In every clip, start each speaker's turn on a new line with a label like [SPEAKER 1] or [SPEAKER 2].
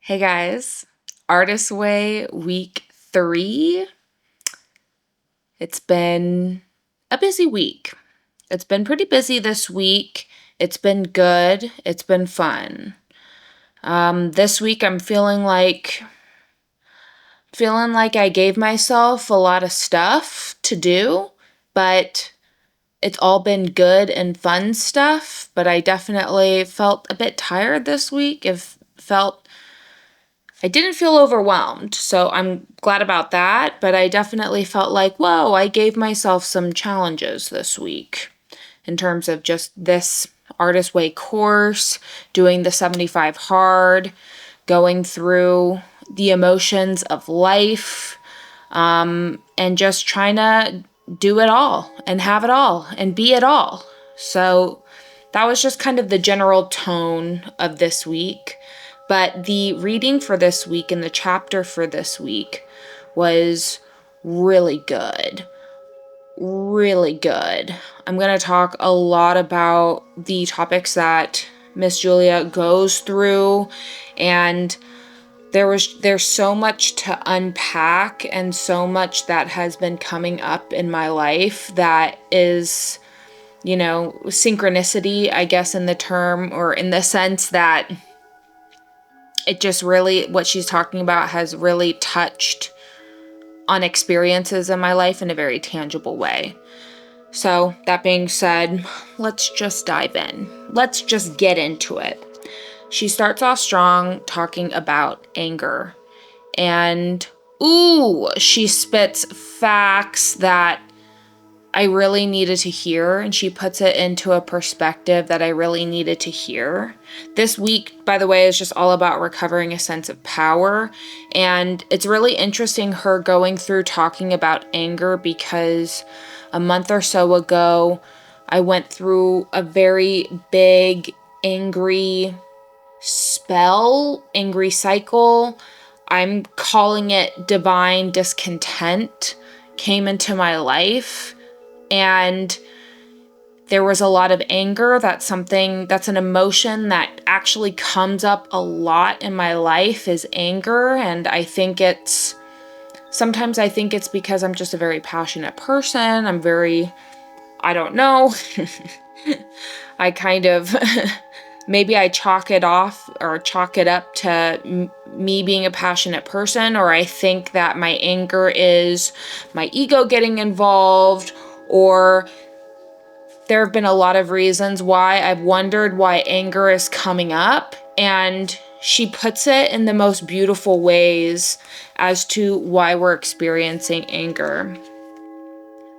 [SPEAKER 1] Hey guys, Artist Way week 3. It's been a busy week. It's been pretty busy this week. It's been good. It's been fun. This week I'm feeling like I gave myself a lot of stuff to do, but it's all been good and fun stuff. But I definitely felt a bit tired this week. I didn't feel overwhelmed, so I'm glad about that, but I definitely felt like, whoa, I gave myself some challenges this week in terms of just this Artist Way course, doing the 75 hard, going through the emotions of life, and just trying to do it all and have it all and be it all. So that was just kind of the general tone of this week. But the reading for this week and the chapter for this week was really good. Really good. I'm going to talk a lot about the topics that Miss Julia goes through, and there's so much to unpack and so much that has been coming up in my life that is, synchronicity, I guess, in the term, or in the sense that it just really, what she's talking about has really touched on experiences in my life in a very tangible way. So that being said, let's just dive in. Let's just get into it. She starts off strong talking about anger. And she spits facts that I really needed to hear, and she puts it into a perspective that I really needed to hear. This week, by the way, is just all about recovering a sense of power, and it's really interesting her going through talking about anger because a month or so ago, I went through a very big angry angry cycle. I'm calling it divine discontent came into my life. And there was a lot of anger. That's an emotion that actually comes up a lot in my life, is anger. And sometimes I think it's because I'm just a very passionate person. I don't know. I kind of, maybe I chalk it off or chalk it up to me being a passionate person, or I think that my anger is my ego getting involved, or there have been a lot of reasons why I've wondered why anger is coming up, and she puts it in the most beautiful ways as to why we're experiencing anger.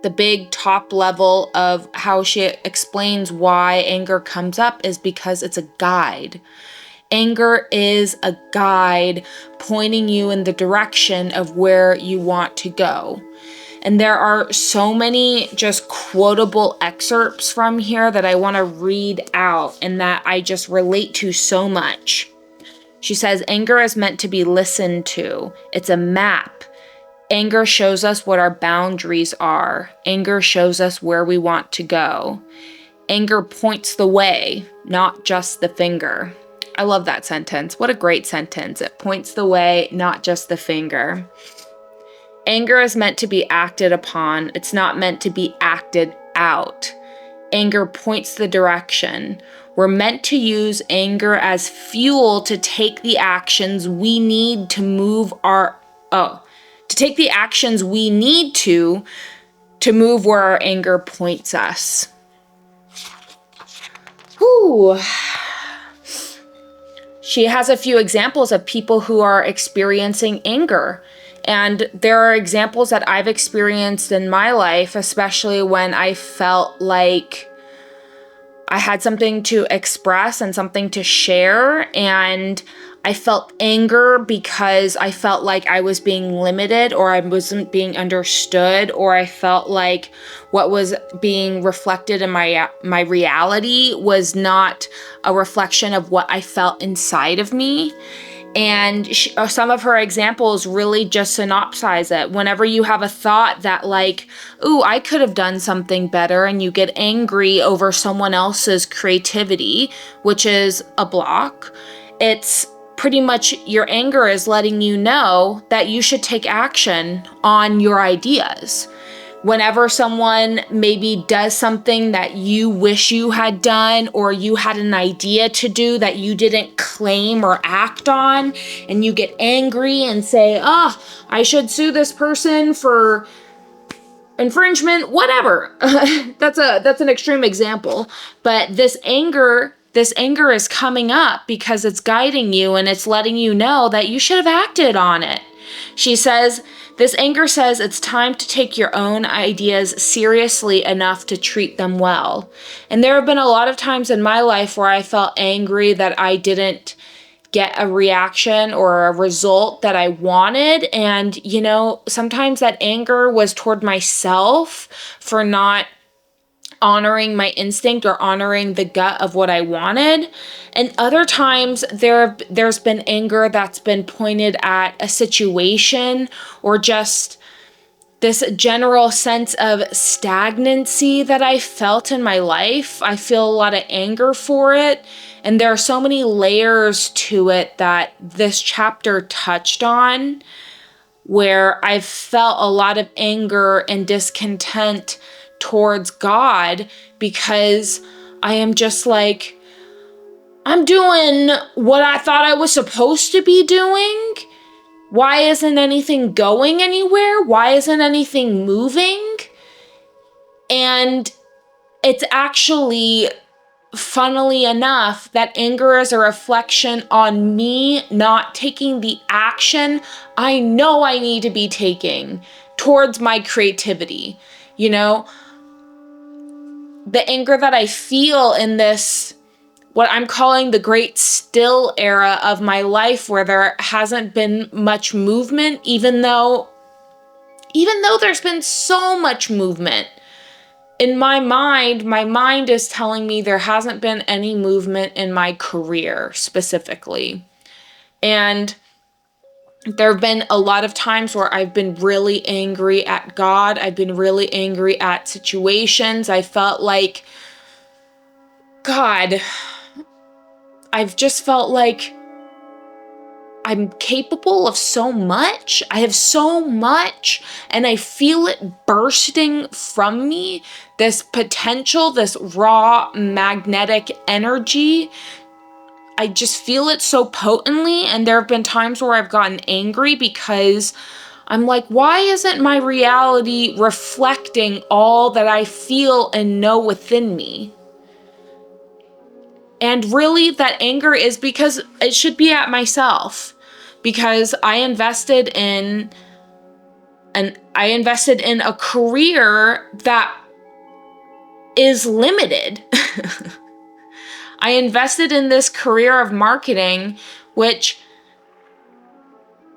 [SPEAKER 1] The big top level of how she explains why anger comes up is because it's a guide. Anger is a guide pointing you in the direction of where you want to go. And there are so many just quotable excerpts from here that I want to read out and that I just relate to so much. She says, anger is meant to be listened to. It's a map. Anger shows us what our boundaries are. Anger shows us where we want to go. Anger points the way, not just the finger. I love that sentence. What a great sentence. It points the way, not just the finger. Anger is meant to be acted upon. It's not meant to be acted out. Anger points the direction. We're meant to use anger as fuel to take the actions we need to move where our anger points us. Whew. She has a few examples of people who are experiencing anger. And there are examples that I've experienced in my life, especially when I felt like I had something to express and something to share. And I felt anger because I felt like I was being limited, or I wasn't being understood, or I felt like what was being reflected in my reality was not a reflection of what I felt inside of me. And some of her examples really just synopsize it. Whenever you have a thought that like, ooh, I could have done something better, and you get angry over someone else's creativity, which is a block, it's pretty much your anger is letting you know that you should take action on your ideas. Whenever someone maybe does something that you wish you had done, or you had an idea to do that you didn't claim or act on, and you get angry and say, oh, I should sue this person for infringement, whatever. That's an extreme example. But this anger is coming up because it's guiding you and it's letting you know that you should have acted on it. She says, this anger says it's time to take your own ideas seriously enough to treat them well. And there have been a lot of times in my life where I felt angry that I didn't get a reaction or a result that I wanted. And, sometimes that anger was toward myself for not honoring my instinct or honoring the gut of what I wanted. And other times there's been anger that's been pointed at a situation, or just this general sense of stagnancy that I felt in my life. I feel a lot of anger for it. And there are so many layers to it that this chapter touched on, where I've felt a lot of anger and discontent towards God, because I am just like, I'm doing what I thought I was supposed to be doing. Why isn't anything going anywhere? Why isn't anything moving? And it's actually, funnily enough, that anger is a reflection on me not taking the action I know I need to be taking towards my creativity. The anger that I feel in this, what I'm calling the great still era of my life, where there hasn't been much movement, even though there's been so much movement. In my mind is telling me there hasn't been any movement in my career specifically. And there have been a lot of times where I've been really angry at God. I've been really angry at situations. I felt like, God, I've just felt like I'm capable of so much. I have so much, and I feel it bursting from me, this potential, this raw magnetic energy. I just feel it so potently, and there have been times where I've gotten angry because I'm like, why isn't my reality reflecting all that I feel and know within me? And really, that anger is because it should be at myself, because I invested in a career that is limited. I invested in this career of marketing, which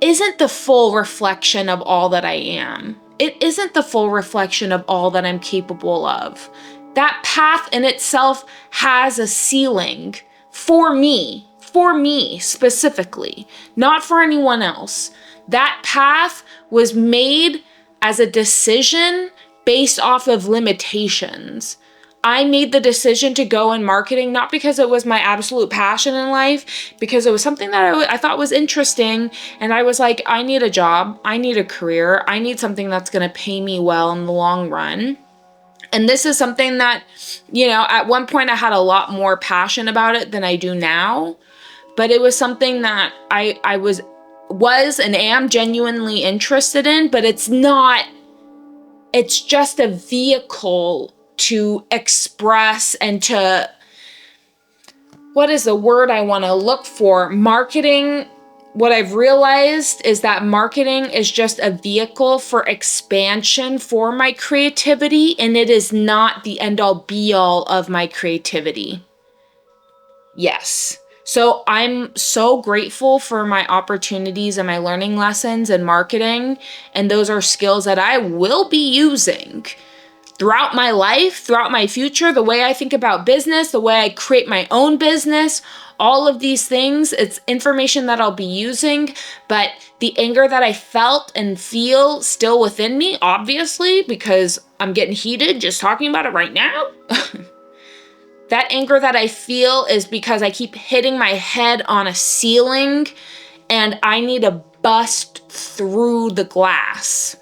[SPEAKER 1] isn't the full reflection of all that I am. It isn't the full reflection of all that I'm capable of. That path in itself has a ceiling for me specifically, not for anyone else. That path was made as a decision based off of limitations. I made the decision to go in marketing, not because it was my absolute passion in life, because it was something that I thought was interesting. And I was like, I need a job. I need a career. I need something that's going to pay me well in the long run. And this is something that, at one point I had a lot more passion about it than I do now. But it was something that I was and am genuinely interested in, but it's just a vehicle to express and to, what is the word I want to look for? Marketing. What I've realized is that marketing is just a vehicle for expansion for my creativity, and it is not the end all be all of my creativity. Yes. So I'm so grateful for my opportunities and my learning lessons in marketing, and those are skills that I will be using throughout my life, throughout my future, the way I think about business, the way I create my own business, all of these things, it's information that I'll be using. But the anger that I felt and feel still within me, obviously, because I'm getting heated just talking about it right now. That anger that I feel is because I keep hitting my head on a ceiling and I need to bust through the glass.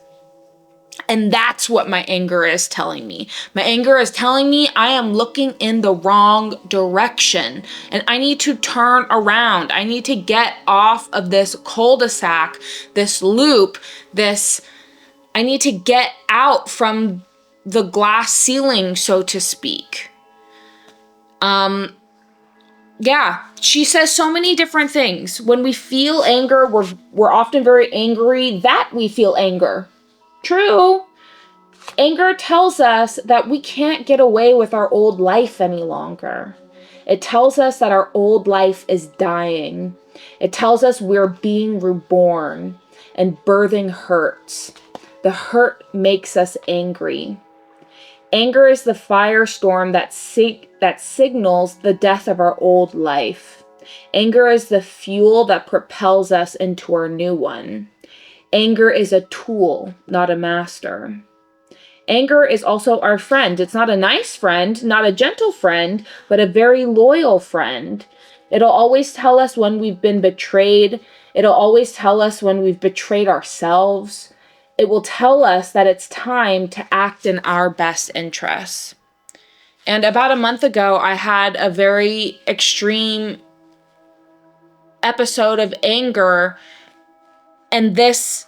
[SPEAKER 1] And that's what my anger is telling me. My anger is telling me I am looking in the wrong direction and I need to turn around. I need to get off of this cul-de-sac, this loop, I need to get out from the glass ceiling, so to speak. Yeah, she says so many different things. When we feel anger, we're often very angry that we feel anger. True. Anger tells us that we can't get away with our old life any longer. It tells us that our old life is dying. It tells us we're being reborn, and birthing hurts. The hurt makes us angry. Anger is the firestorm that signals the death of our old life. Anger is the fuel that propels us into our new one. Anger is a tool, not a master. Anger is also our friend. It's not a nice friend, not a gentle friend, but a very loyal friend. It'll always tell us when we've been betrayed. It'll always tell us when we've betrayed ourselves. It will tell us that it's time to act in our best interests. And about a month ago, I had a very extreme episode of anger, and this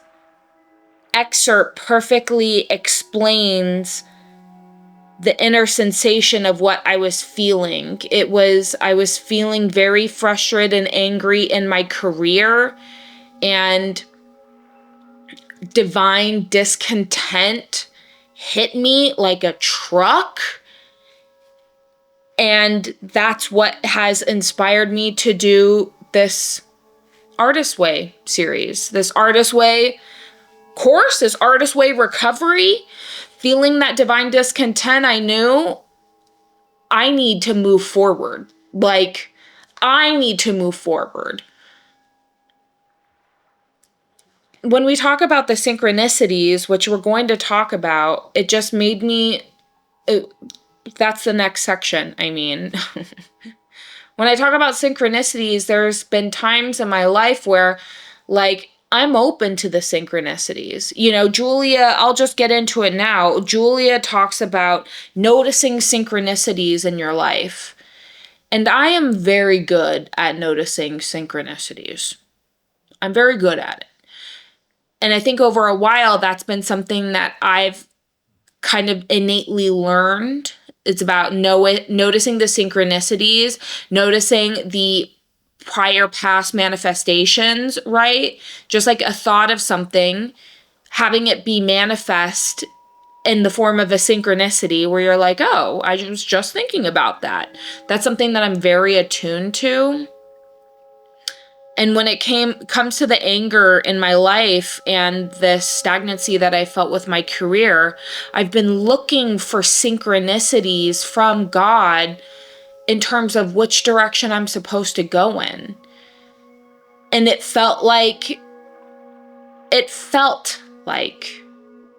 [SPEAKER 1] excerpt perfectly explains the inner sensation of what I was feeling. I was feeling very frustrated and angry in my career, and divine discontent hit me like a truck. And that's what has inspired me to do this Artist Way series, this Artist Way course, this Artist Way recovery. Feeling that divine discontent, I knew I need to move forward. Like, I need to move forward. When we talk about the synchronicities, which we're going to talk about, it just made me, that's the next section. I mean, when I talk about synchronicities, there's been times in my life where, like, I'm open to the synchronicities. You know, Julia, I'll just get into it now. Julia talks about noticing synchronicities in your life. And I am very good at noticing synchronicities. I'm very good at it. And I think over a while, that's been something that I've kind of innately learned. It's about noticing the synchronicities, noticing the prior past manifestations, right? Just like a thought of something, having it be manifest in the form of a synchronicity where you're like, oh, I was just thinking about that. That's something that I'm very attuned to. And when it comes to the anger in my life and the stagnancy that I felt with my career, I've been looking for synchronicities from God in terms of which direction I'm supposed to go in. And it felt like,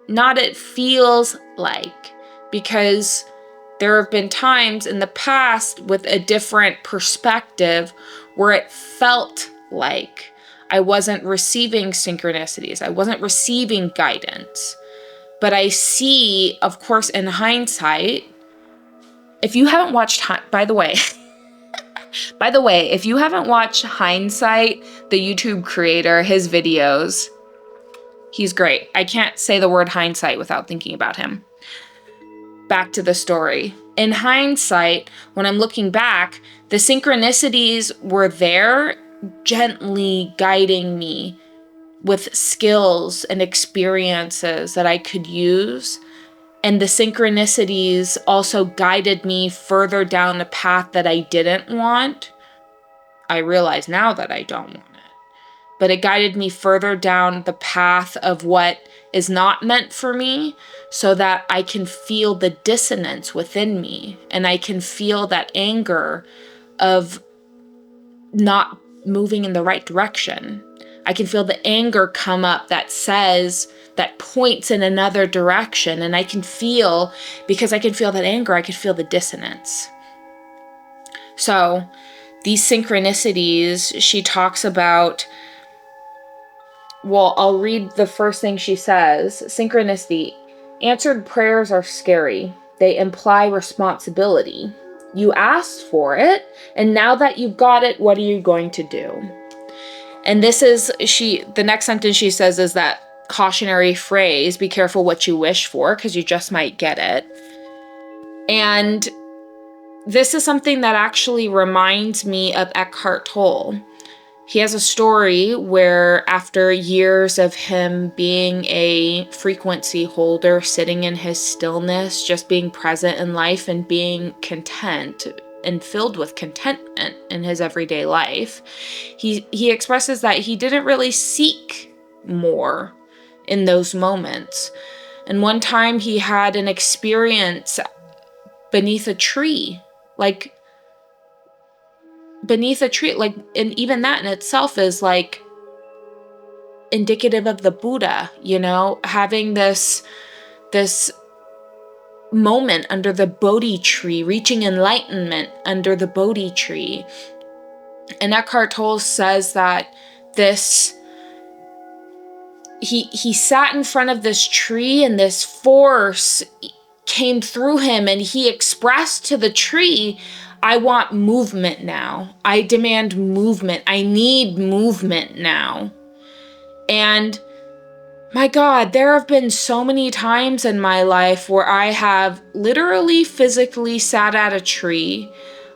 [SPEAKER 1] not it feels like, because there have been times in the past with a different perspective where it felt like I wasn't receiving synchronicities. I wasn't receiving guidance. But I see, of course, in hindsight, if you haven't watched, by the way, if you haven't watched Hindsight, the YouTube creator, his videos, he's great. I can't say the word hindsight without thinking about him. Back to the story. In hindsight, when I'm looking back, the synchronicities were there, gently guiding me with skills and experiences that I could use. And the synchronicities also guided me further down a path that I didn't want. I realize now that I don't want it. But it guided me further down the path of what is not meant for me, so that I can feel the dissonance within me. And I can feel that anger of not moving in the right direction. I can feel the anger come up that points in another direction. And I can feel, because I can feel that anger, I can feel the dissonance. So these synchronicities, she talks about, well, I'll read the first thing she says. Synchronicity. Answered prayers are scary. They imply responsibility. You asked for it, and now that you've got it, what are you going to do? And this is, the next sentence she says is that cautionary phrase, be careful what you wish for, because you just might get it. And this is something that actually reminds me of Eckhart Tolle. He has a story where after years of him being a frequency holder, sitting in his stillness, just being present in life and being content and filled with contentment in his everyday life, he expresses that he didn't really seek more in those moments. And one time he had an experience beneath a tree, like, and even that in itself is like indicative of the Buddha, having this moment under the Bodhi tree, reaching enlightenment under the Bodhi tree. And Eckhart Tolle says that he sat in front of this tree, and this force came through him, and he expressed to the tree, I want movement now. I demand movement. I need movement now. And my God, there have been so many times in my life where I have literally physically sat at a tree.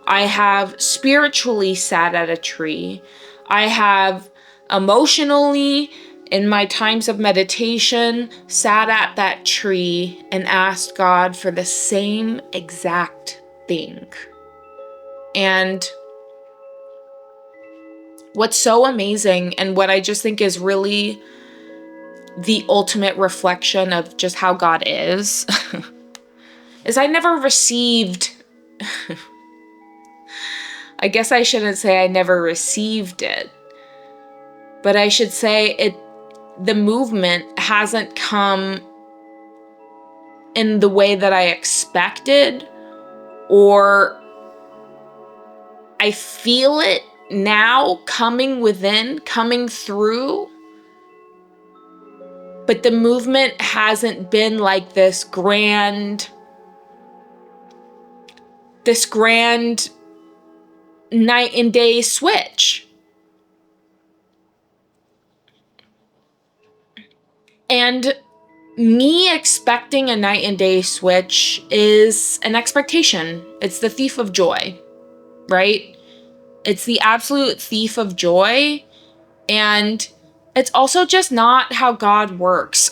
[SPEAKER 1] I have spiritually sat at a tree. I have emotionally, in my times of meditation, sat at that tree and asked God for the same exact thing. And what's so amazing, and what I just think is really the ultimate reflection of just how God is, is I never received, I guess I shouldn't say I never received it, but I should say the movement hasn't come in the way that I expected, or I feel it now coming within, coming through. But the movement hasn't been like this grand night and day switch. And me expecting a night and day switch is an expectation. It's the thief of joy, right? It's the absolute thief of joy. And it's also just not how God works.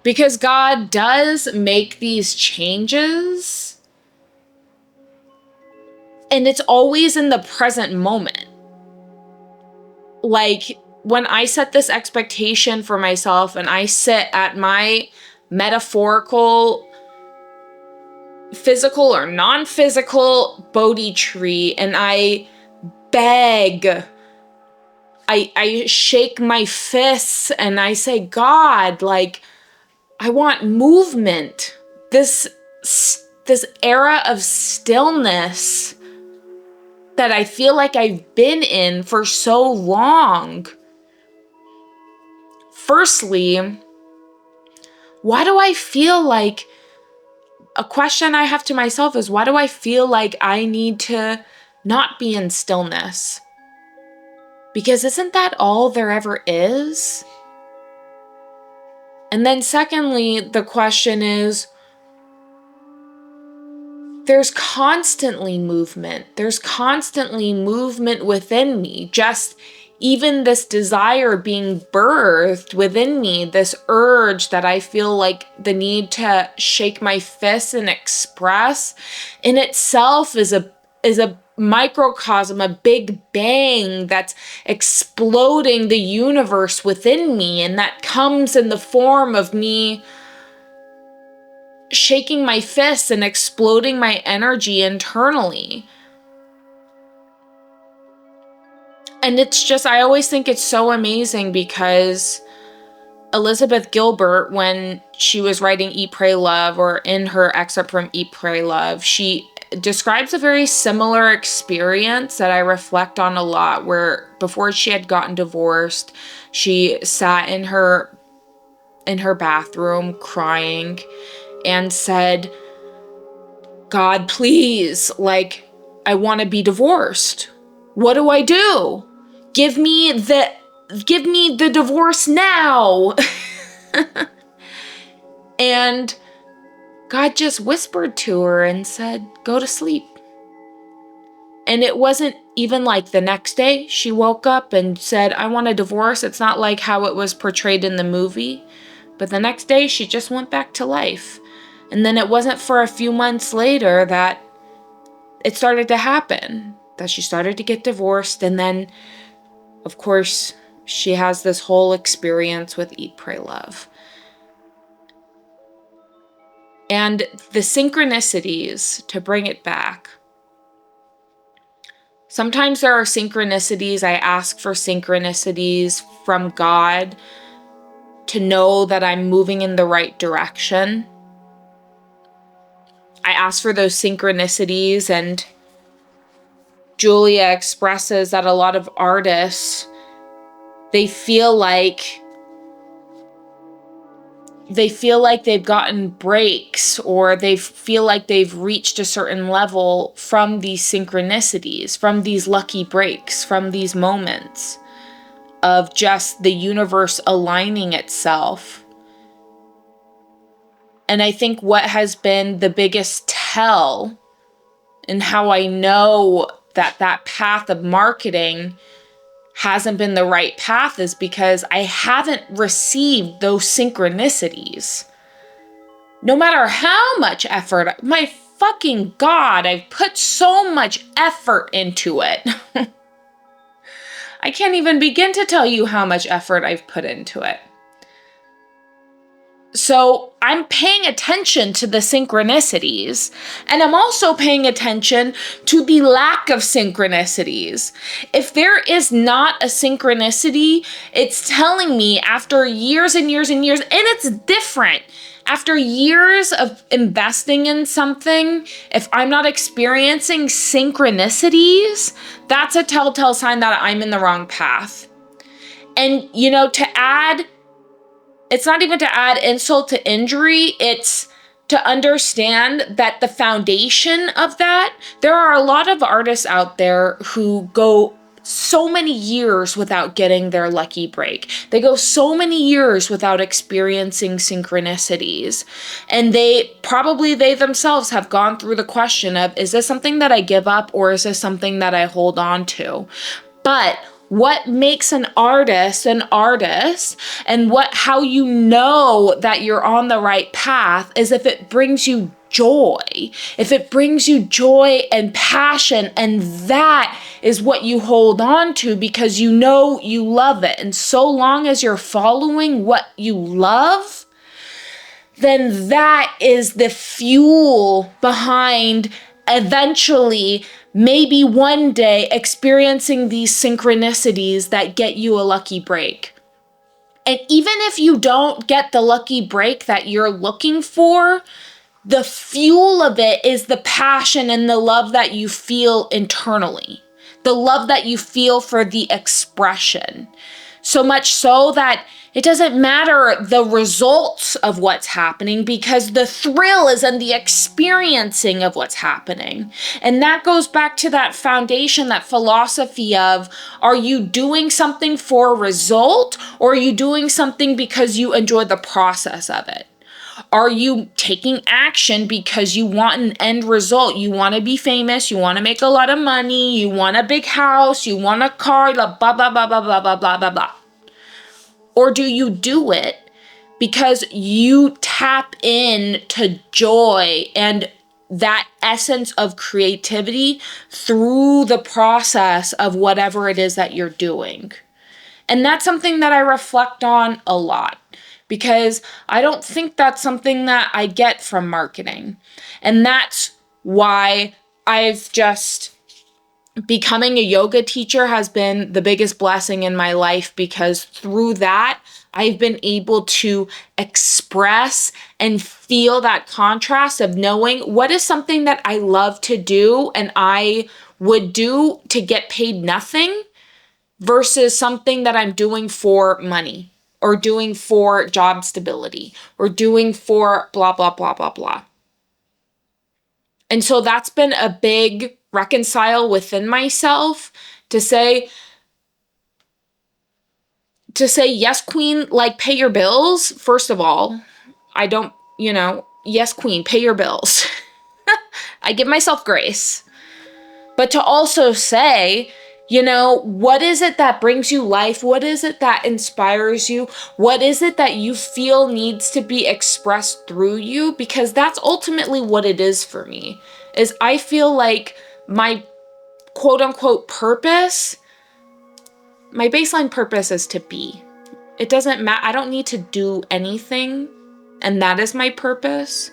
[SPEAKER 1] Because God does make these changes, and it's always in the present moment. Like, when I set this expectation for myself and I sit at my metaphorical, physical or non-physical Bodhi tree and I beg, I shake my fists and I say, God, like, I want movement. This era of stillness that I feel like I've been in for so long. Firstly, why do I feel like, a question I have to myself is, why do I feel like I need to not be in stillness? Because isn't that all there ever is? And then secondly, the question is, there's constantly movement. There's constantly movement within me. Just even this desire being birthed within me, this urge that I feel like the need to shake my fists and express in itself is a microcosm, a big bang that's exploding the universe within me. And that comes in the form of me shaking my fists and exploding my energy internally. And it's just, I always think it's so amazing because Elizabeth Gilbert, when she was writing Eat, Pray, Love, or in her excerpt from Eat, Pray, Love, she describes a very similar experience that I reflect on a lot, where before she had gotten divorced, she sat in her bathroom crying and said, God, please, like, I want to be divorced. What do I do? Give me the divorce now. And God just whispered to her and said, go to sleep. And it wasn't even like the next day she woke up and said, I want a divorce. It's not like how it was portrayed in the movie. But the next day she just went back to life. And then it wasn't for a few months later that it started to happen, that she started to get divorced. And then, of course, she has this whole experience with Eat, Pray, Love. And the synchronicities, to bring it back, sometimes there are synchronicities. I ask for synchronicities from God to know that I'm moving in the right direction. I ask for those synchronicities, and Julia expresses that a lot of artists, they feel like they've gotten breaks, or they feel like they've reached a certain level from these synchronicities, from these lucky breaks, from these moments of just the universe aligning itself. And I think what has been the biggest tell and how I know that that path of marketing hasn't been the right path is because I haven't received those synchronicities. No matter how much effort, my fucking God, I've put so much effort into it. I can't even begin to tell you how much effort I've put into it. So I'm paying attention to the synchronicities, and I'm also paying attention to the lack of synchronicities. If there is not a synchronicity, it's telling me after years and years and years, and it's different. After years of investing in something, if I'm not experiencing synchronicities, that's a telltale sign that I'm in the wrong path. And, it's not even to add insult to injury, it's to understand that the foundation of that, there are a lot of artists out there who go so many years without getting their lucky break. They go so many years without experiencing synchronicities. And they themselves have gone through the question of, is this something that I give up, or is this something that I hold on to? But what makes an artist, and how you know that you're on the right path is if it brings you joy. If it brings you joy and passion, and that is what you hold on to because you know you love it. And so long as you're following what you love, then that is the fuel behind eventually, maybe one day, experiencing these synchronicities that get you a lucky break. And even if you don't get the lucky break that you're looking for, the fuel of it is the passion and the love that you feel internally, the love that you feel for the expression. So much so that it doesn't matter the results of what's happening, because the thrill is in the experiencing of what's happening. And that goes back to that foundation, that philosophy of, are you doing something for a result, or are you doing something because you enjoy the process of it? Are you taking action because you want an end result? You want to be famous, you want to make a lot of money, you want a big house, you want a car, blah, blah, blah, blah, blah, blah, blah, blah, blah. Or do you do it because you tap into joy and that essence of creativity through the process of whatever it is that you're doing? And that's something that I reflect on a lot, because I don't think that's something that I get from marketing. And that's why becoming a yoga teacher has been the biggest blessing in my life, because through that, I've been able to express and feel that contrast of knowing what is something that I love to do and I would do to get paid nothing versus something that I'm doing for money or doing for job stability or doing for blah, blah, blah, blah, blah. And so that's been a big reconcile within myself to say, yes, queen, like pay your bills. First of all, I don't, yes, queen, pay your bills. I give myself grace. But to also say, what is it that brings you life? What is it that inspires you? What is it that you feel needs to be expressed through you? Because that's ultimately what it is for me, is I feel like my quote unquote purpose, my baseline purpose is to be. It doesn't matter. I don't need to do anything. And that is my purpose.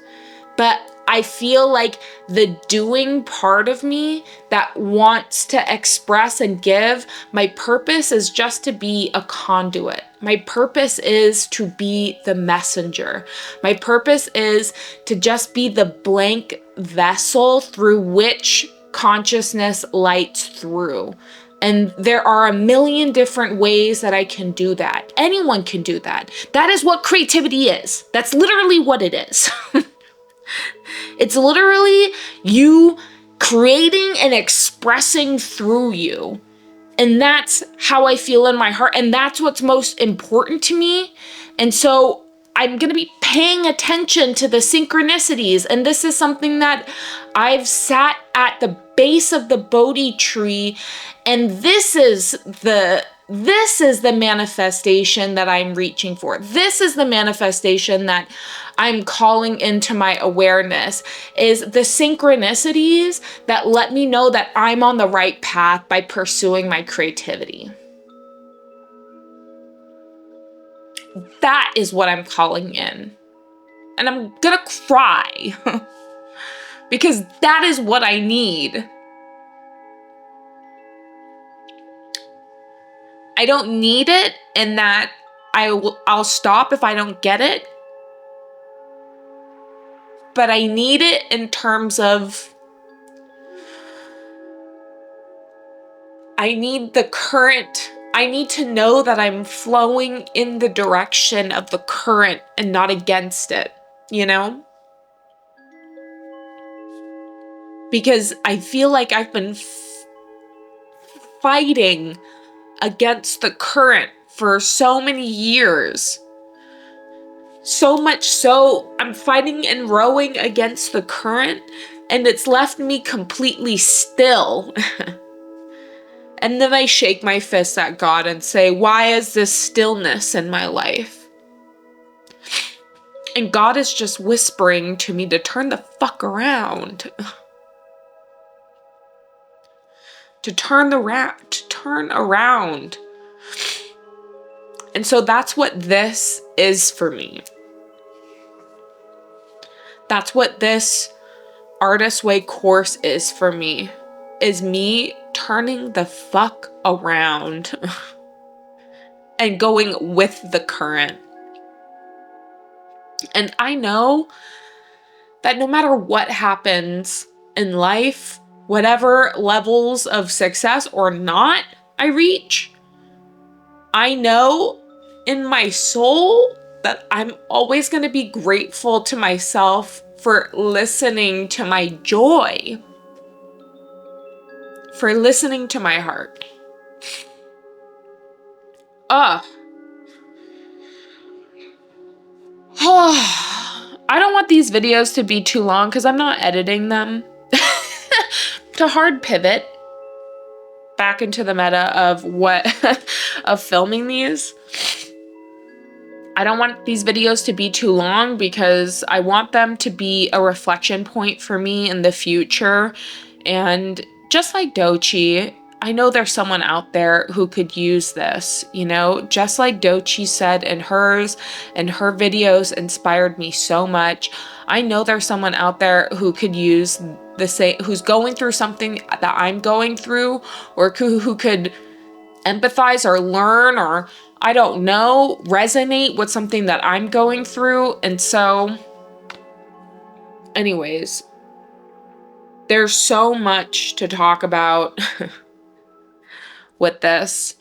[SPEAKER 1] But I feel like the doing part of me that wants to express and give, my purpose is just to be a conduit. My purpose is to be the messenger. My purpose is to just be the blank vessel through which consciousness lights through. And there are a million different ways that I can do that. Anyone can do that. That is what creativity is. That's literally what it is. It's literally you creating and expressing through you. And that's how I feel in my heart. And that's what's most important to me. And so I'm going to be paying attention to the synchronicities. And this is something that I've sat at the base of the Bodhi tree. And this is the manifestation that I'm reaching for. This is the manifestation that I'm calling into my awareness, is the synchronicities that let me know that I'm on the right path by pursuing my creativity. That is what I'm calling in. And I'm gonna cry because that is what I need. I don't need it in that I'll stop if I don't get it. But I need it in terms of I need to know that I'm flowing in the direction of the current and not against it, Because I feel like I've been fighting against the current for so many years. So much so, I'm fighting and rowing against the current, and it's left me completely still. And then I shake my fists at God and say, why is this stillness in my life? And God is just whispering to me to turn the fuck around. To turn around. And so that's what this is for me. That's what this Artist Way course is for me. Is me turning the fuck around and going with the current. And I know that no matter what happens in life, whatever levels of success or not I reach, I know in my soul that I'm always going to be grateful to myself for listening to my joy, for listening to my heart. I don't want these videos to be too long because I'm not editing them. To hard pivot back into the meta of of filming these. I don't want these videos to be too long because I want them to be a reflection point for me in the future. And just like Dochi, I know there's someone out there who could use this, just like Dochi said in hers, and her videos inspired me so much. I know there's someone out there who could use the same, who's going through something that I'm going through, or who could empathize or learn or I don't know, resonate with something that I'm going through. And so, anyways, there's so much to talk about with this.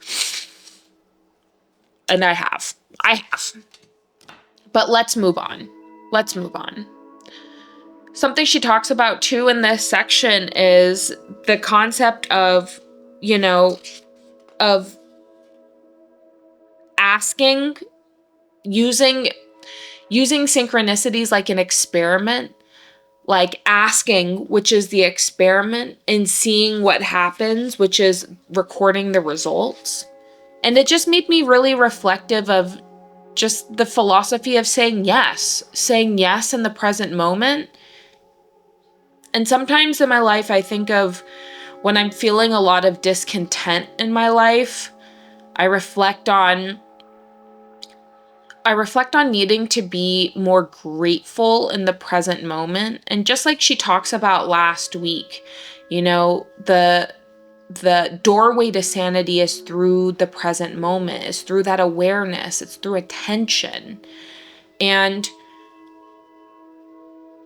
[SPEAKER 1] And I have. But let's move on. Something she talks about too in this section is the concept of, of asking, using synchronicities like an experiment, like asking, which is the experiment, and seeing what happens, which is recording the results. And it just made me really reflective of just the philosophy of saying yes in the present moment. And sometimes in my life, I think of when I'm feeling a lot of discontent in my life, I reflect on needing to be more grateful in the present moment. And just like she talks about last week, the doorway to sanity is through the present moment, is through that awareness, it's through attention. And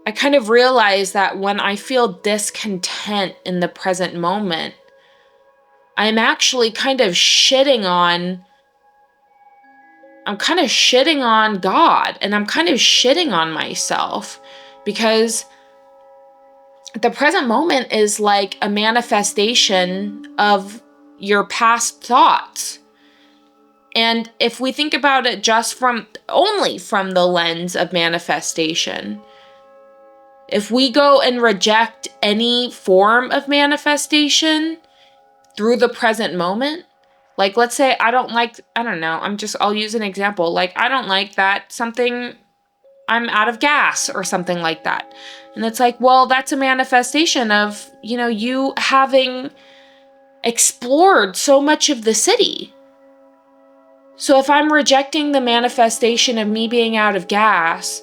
[SPEAKER 1] I kind of realize that when I feel discontent in the present moment, I'm actually kind of shitting on God, and I'm kind of shitting on myself, because the present moment is like a manifestation of your past thoughts. And if we think about it just only from the lens of manifestation, if we go and reject any form of manifestation through the present moment, like let's say I'll use an example. Like I don't like that I'm out of gas or something like that. And it's like, well, that's a manifestation of, you having explored so much of the city. So if I'm rejecting the manifestation of me being out of gas,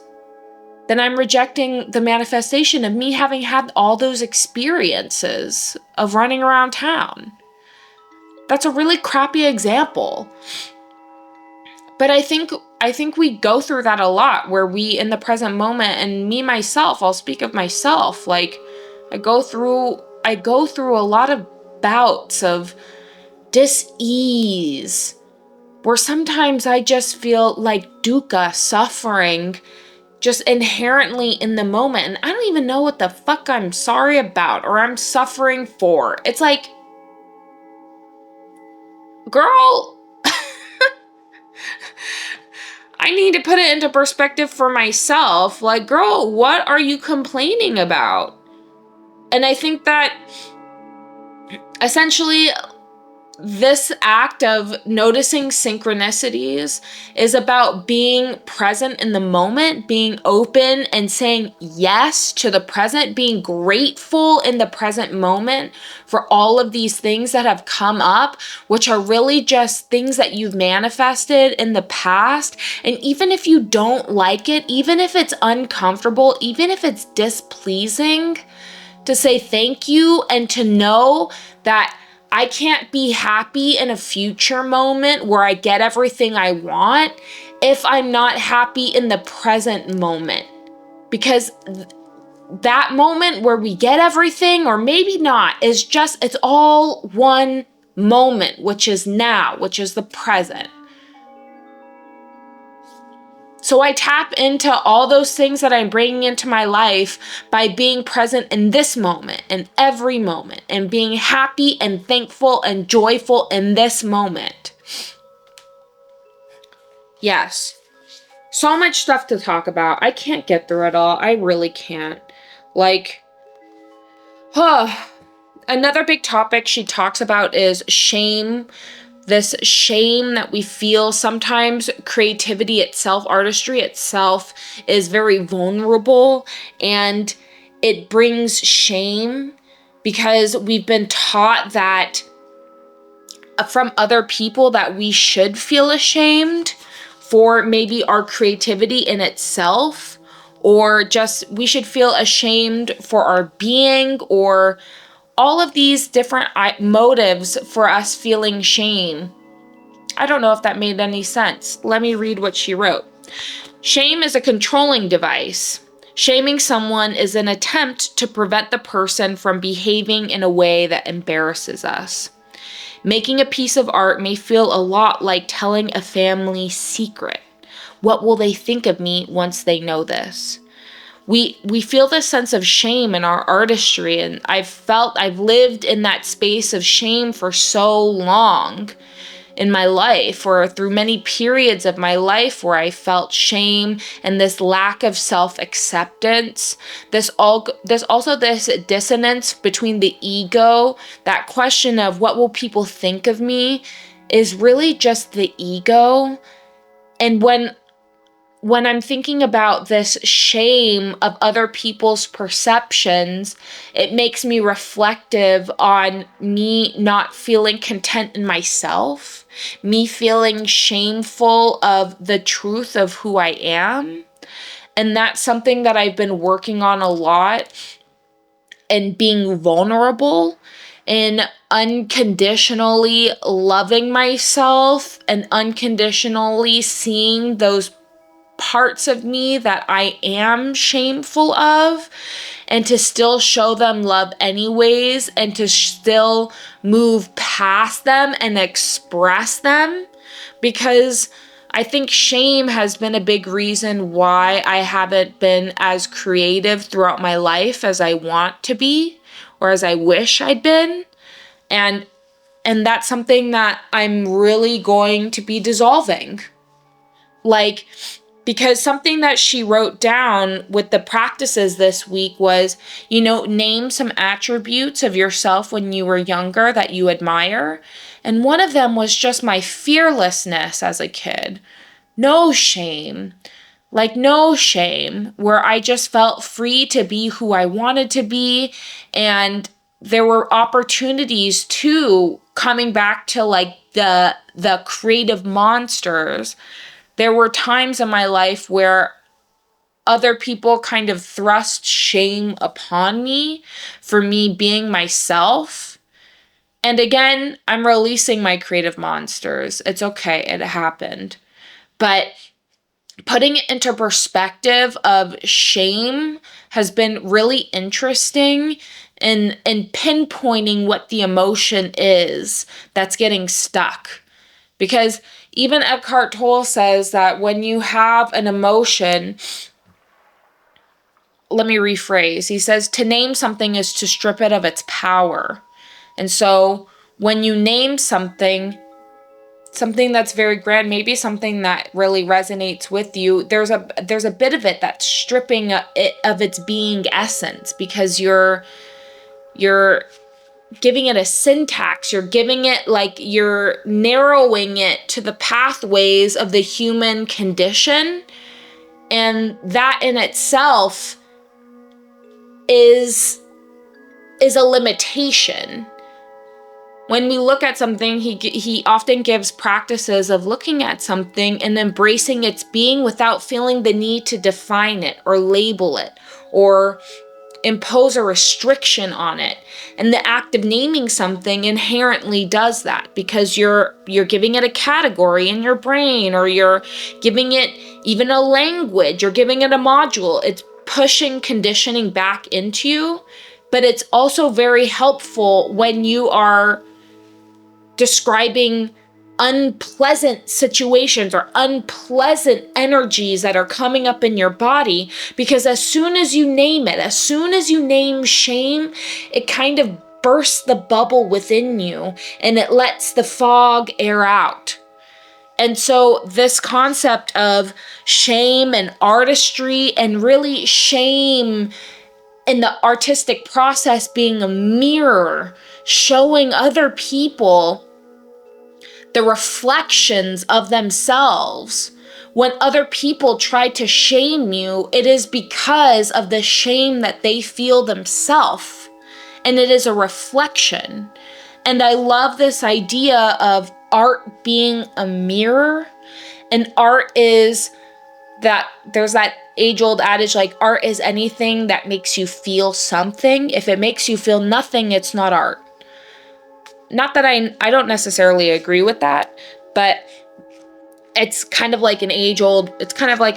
[SPEAKER 1] then I'm rejecting the manifestation of me having had all those experiences of running around town. That's a really crappy example. But I think we go through that a lot, where we, in the present moment, and me, myself, I'll speak of myself, like I go through a lot of bouts of dis-ease, where sometimes I just feel like dukkha, suffering, just inherently in the moment. And I don't even know what the fuck I'm sorry about or I'm suffering for. It's like, girl, I need to put it into perspective for myself. Like, girl, what are you complaining about? And I think that essentially this act of noticing synchronicities is about being present in the moment, being open and saying yes to the present, being grateful in the present moment for all of these things that have come up, which are really just things that you've manifested in the past. And even if you don't like it, even if it's uncomfortable, even if it's displeasing, to say thank you and to know that I can't be happy in a future moment where I get everything I want if I'm not happy in the present moment. Because that moment where we get everything, or maybe not, it's all one moment, which is now, which is the present. So I tap into all those things that I'm bringing into my life by being present in this moment, in every moment, and being happy and thankful and joyful in this moment. Yes. So much stuff to talk about. I can't get through it all. I really can't. Another big topic she talks about is shame. This shame that we feel. Sometimes creativity itself, artistry itself, is very vulnerable, and it brings shame because we've been taught that from other people that we should feel ashamed for maybe our creativity in itself, or just we should feel ashamed for our being, or all of these different motives for us feeling shame. I don't know if that made any sense. Let me read what she wrote. Shame is a controlling device. Shaming someone is an attempt to prevent the person from behaving in a way that embarrasses us. Making a piece of art may feel a lot like telling a family secret. What will they think of me once they know this? We feel this sense of shame in our artistry, and I've lived in that space of shame for so long in my life, or through many periods of my life where I felt shame and this lack of self-acceptance. There's also this dissonance between the ego. That question of what will people think of me is really just the ego. And when I'm thinking about this shame of other people's perceptions, it makes me reflective on me not feeling content in myself, me feeling shameful of the truth of who I am. And that's something that I've been working on a lot, and being vulnerable and unconditionally loving myself and unconditionally seeing those parts of me that I am shameful of, and to still show them love anyways, and to still move past them and express them. Because I think shame has been a big reason why I haven't been as creative throughout my life as I want to be, or as I wish I'd been. And that's something that I'm really going to be dissolving. Because something that she wrote down with the practices this week was, name some attributes of yourself when you were younger that you admire. And one of them was just my fearlessness as a kid. No shame, where I just felt free to be who I wanted to be. And there were opportunities too, coming back to the creative monsters. There were times in my life where other people kind of thrust shame upon me for me being myself. And again, I'm releasing my creative monsters. It's okay, it happened. But putting it into perspective of shame has been really interesting in pinpointing what the emotion is that's getting stuck. Because even Eckhart Tolle says that when you have an emotion, let me rephrase. He says to name something is to strip it of its power. And so when you name something that's very grand, maybe something that really resonates with you, there's a bit of it that's stripping it of its being essence, because you're giving it a syntax, you're narrowing it to the pathways of the human condition. And that in itself is a limitation. When we look at something, he often gives practices of looking at something and embracing its being without feeling the need to define it or label it or impose a restriction on it. And the act of naming something inherently does that, because you're giving it a category in your brain, or you're giving it even a language, you're giving it a module. It's pushing conditioning back into you. But it's also very helpful when you are describing unpleasant situations or unpleasant energies that are coming up in your body, because as soon as you name it, as soon as you name shame, it kind of bursts the bubble within you and it lets the fog air out. And so this concept of shame and artistry, and really shame in the artistic process being a mirror, showing other people the reflections of themselves. When other people try to shame you, it is because of the shame that they feel themselves, and it is a reflection. And I love this idea of art being a mirror. And art is that, there's that age-old adage, art is anything that makes you feel something. If it makes you feel nothing, it's not art. Not that I don't necessarily agree with that, But it's kind of like an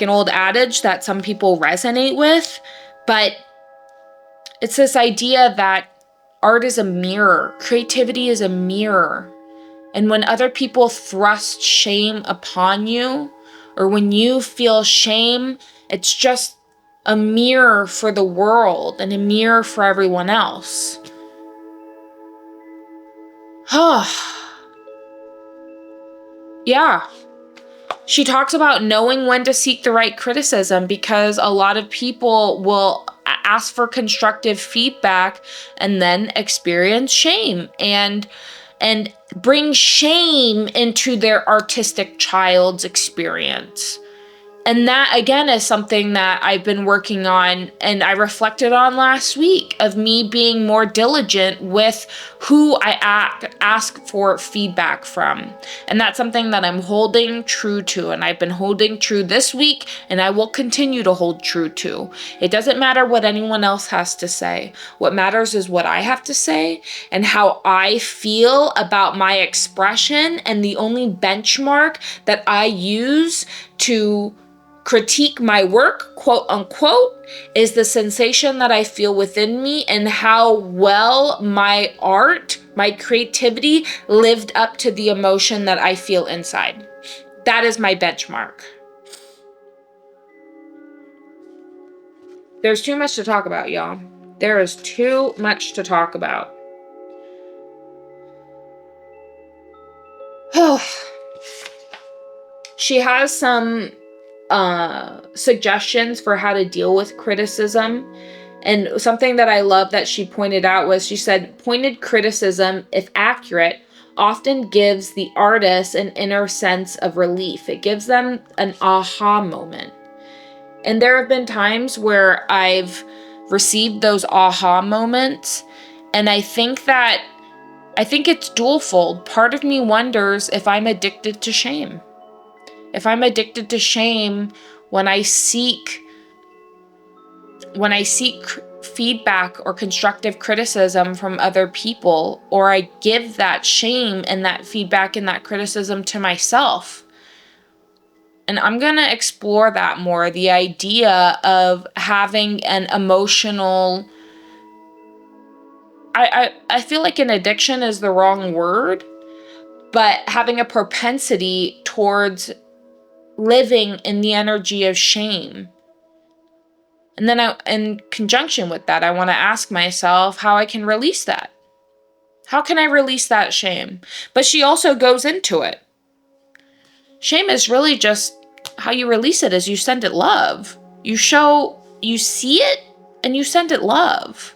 [SPEAKER 1] old adage that some people resonate with, but it's this idea that art is a mirror, creativity is a mirror. And when other people thrust shame upon you, or when you feel shame, it's just a mirror for the world and a mirror for everyone else. Yeah. She talks about knowing when to seek the right criticism, because a lot of people will ask for constructive feedback and then experience shame and bring shame into their artistic child's experience. And that, again, is something that I've been working on and I reflected on last week, of me being more diligent with who I ask for feedback from. And that's something that I'm holding true to, and I've been holding true this week, and I will continue to hold true to. It doesn't matter what anyone else has to say. What matters is what I have to say and how I feel about my expression, and the only benchmark that I use to critique my work, quote unquote, is the sensation that I feel within me and how well my art, my creativity lived up to the emotion that I feel inside. That is my benchmark. There's too much to talk about, y'all. There is too much to talk about. She has some suggestions for how to deal with criticism. And something that I love that she pointed out was, she said, pointed criticism, if accurate, often gives the artist an inner sense of relief. It gives them an aha moment. And there have been times where I've received those aha moments, and I think it's dualfold. Part of me wonders if I'm addicted to shame. If I'm addicted to shame when I seek feedback or constructive criticism from other people, or I give that shame and that feedback and that criticism to myself. And I'm going to explore that more, the idea of having an emotional, I feel like an addiction is the wrong word, but having a propensity towards living in the energy of shame. And then in conjunction with that, I want to ask myself how I can release that. How can I release that shame? But she also goes into it. Shame is really just how you release it, is you send it love. You see it and you send it love.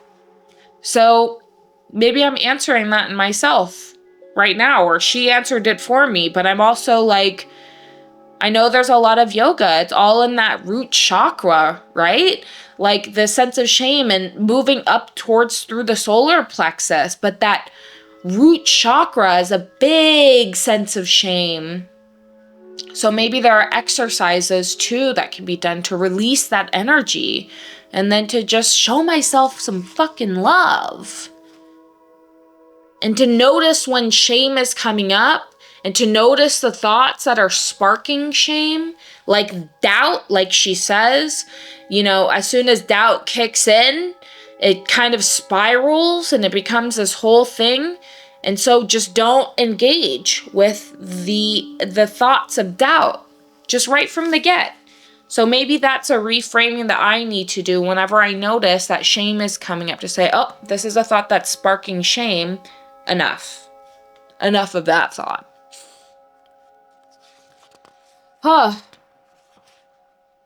[SPEAKER 1] So maybe I'm answering that in myself right now, or she answered it for me, but I'm also like, I know there's a lot of yoga. It's all in that root chakra, right? Like the sense of shame and moving up through the solar plexus. But that root chakra is a big sense of shame. So maybe there are exercises too that can be done to release that energy, and then to just show myself some fucking love. And to notice when shame is coming up, and to notice the thoughts that are sparking shame, like doubt, like she says, as soon as doubt kicks in, it kind of spirals and it becomes this whole thing. And so just don't engage with the thoughts of doubt, just right from the get. So maybe that's a reframing that I need to do whenever I notice that shame is coming up, to say, oh, this is a thought that's sparking shame. Enough of that thought.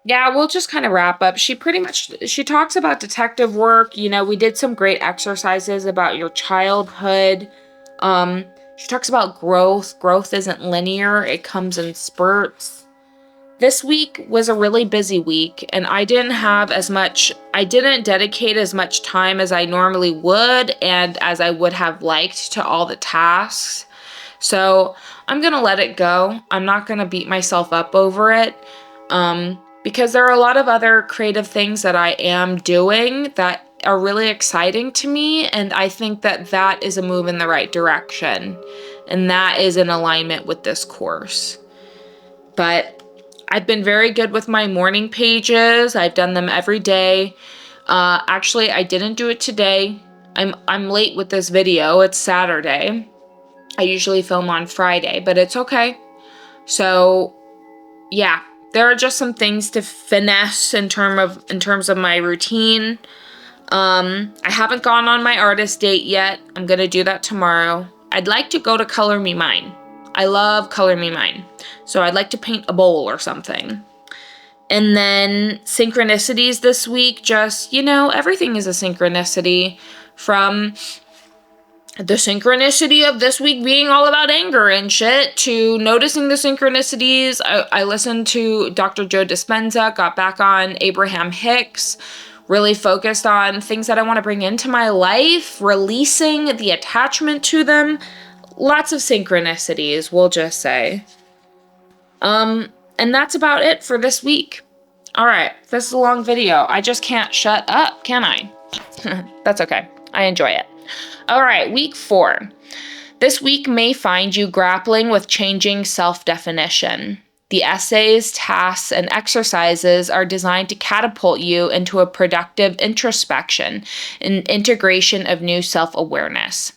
[SPEAKER 1] Yeah, we'll just kind of wrap up. She talks about detective work. We did some great exercises about your childhood. She talks about growth. Growth isn't linear. It comes in spurts. This week was a really busy week, and I didn't dedicate as much time as I normally would and as I would have liked to all the tasks. So I'm going to let it go. I'm not going to beat myself up over it, because there are a lot of other creative things that I am doing that are really exciting to me, and I think that is a move in the right direction. And that is in alignment with this course. But I've been very good with my morning pages. I've done them every day. Actually, I didn't do it today. I'm late with this video. It's Saturday. I usually film on Friday, but it's okay. So yeah, there are just some things to finesse in terms of my routine. I haven't gone on my artist date yet. I'm gonna do that tomorrow. I'd like to go to Color Me Mine. I love Color Me Mine. So I'd like to paint a bowl or something. And then synchronicities this week, just, everything is a synchronicity, from the synchronicity of this week being all about anger and shit to noticing the synchronicities. I listened to Dr. Joe Dispenza, got back on Abraham Hicks, really focused on things that I want to bring into my life, releasing the attachment to them. Lots of synchronicities, we'll just say. And that's about it for this week. All right, this is a long video. I just can't shut up, can I? That's okay. I enjoy it. All right, week 4. This week may find you grappling with changing self-definition. The essays, tasks, and exercises are designed to catapult you into a productive introspection and integration of new self-awareness.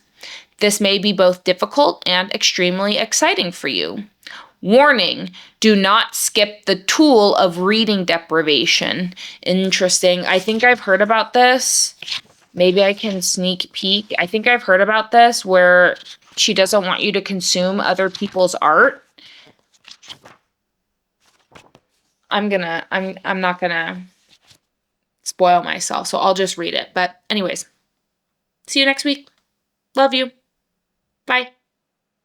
[SPEAKER 1] This may be both difficult and extremely exciting for you. Warning, do not skip the tool of reading deprivation. Interesting. I think I've heard about this. Maybe I can sneak peek. I think I've heard about this where she doesn't want you to consume other people's art. I'm not gonna spoil myself, so I'll just read it. But anyways, see you next week. Love you. Bye.